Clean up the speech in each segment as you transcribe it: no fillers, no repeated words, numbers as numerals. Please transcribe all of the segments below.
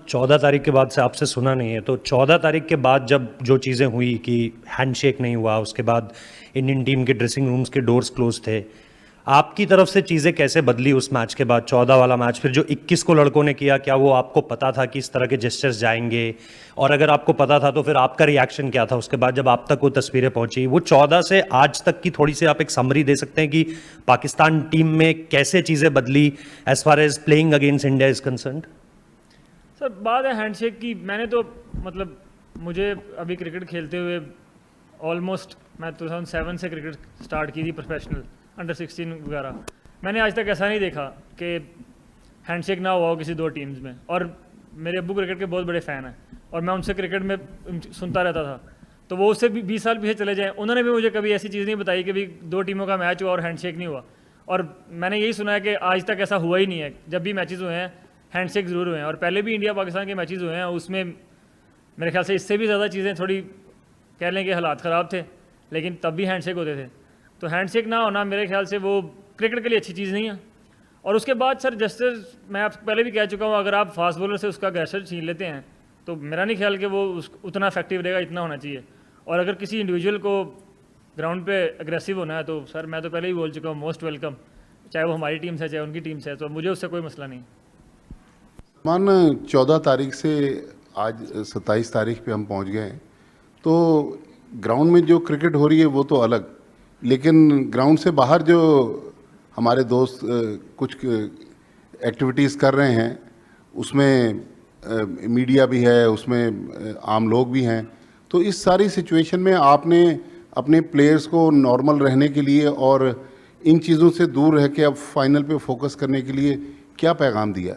14 तारीख के बाद से आपसे सुना नहीं है, तो 14 तारीख के बाद जब जो चीज़ें हुई कि हैंडशेक नहीं हुआ, उसके बाद इंडियन टीम के ड्रेसिंग रूम्स के डोर्स क्लोज थे, आपकी तरफ से चीज़ें कैसे बदली उस मैच के बाद? 14 वाला मैच फिर जो 21 को लड़कों ने किया, क्या वो आपको पता था कि इस तरह के जेस्चर्स जाएंगे? और अगर आपको पता था तो फिर आपका रिएक्शन क्या था उसके बाद जब आप तक वो तस्वीरें पहुंची? वो 14 से आज तक की थोड़ी सी आप एक समरी दे सकते हैं कि पाकिस्तान टीम में कैसे चीज़ें बदली as far as playing against India is concerned? Sir बात है हैंडशेक की, मैंने तो मतलब मुझे अभी क्रिकेट खेलते हुए ऑलमोस्ट मैं 2007 से क्रिकेट स्टार्ट की थी प्रोफेशनल अंडर 16 वगैरह। मैंने आज तक ऐसा नहीं देखा कि हैंडशेक ना हुआ हो किसी दो टीम्स में। और मेरे अब्बू क्रिकेट के बहुत बड़े फ़ैन हैं और मैं उनसे क्रिकेट में सुनता रहता था, तो वो उससे भी 20 साल पीछे चले जाएँ, उन्होंने भी मुझे कभी ऐसी चीज़ नहीं बताई कि भी दो टीमों का मैच हुआ और हैंडशेक नहीं हुआ। और मैंने यही सुना है कि आज तक ऐसा हुआ ही नहीं है। जब भी मैचेस हुए हैं हैंडशेक ज़रूर हुए हैं, और पहले भी इंडिया पाकिस्तान के मैचेस हुए हैं उसमें मेरे ख्याल से इससे भी ज़्यादा चीज़ें थोड़ी कह लें कि हालात ख़राब थे, लेकिन तब भी हैंडशेक होते थे। तो हैंडशेक ना होना मेरे ख्याल से वो क्रिकेट के लिए अच्छी चीज़ नहीं है। और उसके बाद सर जस्टिस, मैं आपसे पहले भी कह चुका हूँ, अगर आप फास्ट बॉलर से उसका अग्रेसर छीन लेते हैं तो मेरा नहीं ख्याल कि वो उतना इफेक्टिव रहेगा, इतना होना चाहिए। और अगर किसी इंडिविजुअल को ग्राउंड पे अग्रेसिव होना है तो सर मैं तो पहले ही बोल चुका हूँ, मोस्ट वेलकम, चाहे वो हमारी टीम से चाहे उनकी टीम से, तो मुझे उससे कोई मसला नहीं। मान 14 तारीख से आज 27 तारीख पे हम पहुंच गए हैं, तो ग्राउंड में जो क्रिकेट हो रही है वो तो अलग, लेकिन ग्राउंड से बाहर जो हमारे दोस्त कुछ एक्टिविटीज़ कर रहे हैं उसमें मीडिया भी है, उसमें आम लोग भी हैं। तो इस सारी सिचुएशन में आपने अपने प्लेयर्स को नॉर्मल रहने के लिए और इन चीज़ों से दूर रह के अब फाइनल पे फोकस करने के लिए क्या पैगाम दिया?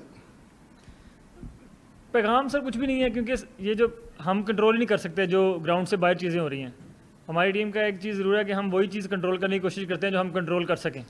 पैगाम सर कुछ भी नहीं है, क्योंकि ये जो हम कंट्रोल नहीं कर सकते जो ग्राउंड से बाहर चीज़ें हो रही हैं। हमारी टीम का एक चीज़ ज़रूर है कि हम वही चीज़ कंट्रोल करने की कोशिश करते हैं जो हम कंट्रोल कर सकें।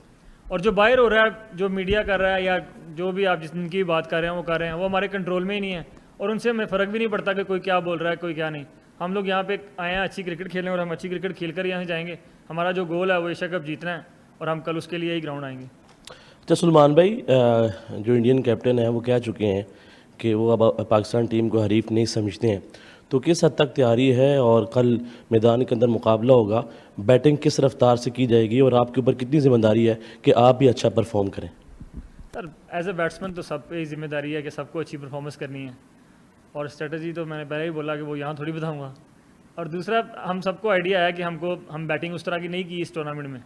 और जो बाहर हो रहा है, जो मीडिया कर रहा है या जो भी आप जिनकी बात कर रहे हैं वो कर रहे हैं, वो हमारे कंट्रोल में ही नहीं है और उनसे हमें फ़र्क भी नहीं पड़ता कि कोई क्या बोल रहा है कोई क्या नहीं। हम लोग यहाँ पे आए हैं अच्छी क्रिकेट खेलने और हम अच्छी क्रिकेट खेल कर यहाँ से जाएंगे। हमारा जो गोल है वो एशिया कप जीतना है और हम कल उसके लिए ही ग्राउंड आएंगे। अच्छा सलमान भाई, जो इंडियन कैप्टन है वो कह चुके हैं कि वो अब पाकिस्तान टीम को हरीफ नहीं समझते हैं, तो किस हद तक तैयारी है और कल मैदान के अंदर मुकाबला होगा, बैटिंग किस रफ्तार से की जाएगी और आपके ऊपर कितनी ज़िम्मेदारी है कि आप भी अच्छा परफॉर्म करें? सर एज ए बैट्समैन तो सब पे ही जिम्मेदारी है कि सबको अच्छी परफॉर्मेंस करनी है, और स्ट्रेटजी तो मैंने पहले ही बोला कि वो यहाँ थोड़ी बताऊँगा। और दूसरा, हम सबको आइडिया है कि हम बैटिंग उस तरह की नहीं की इस टूर्नामेंट में,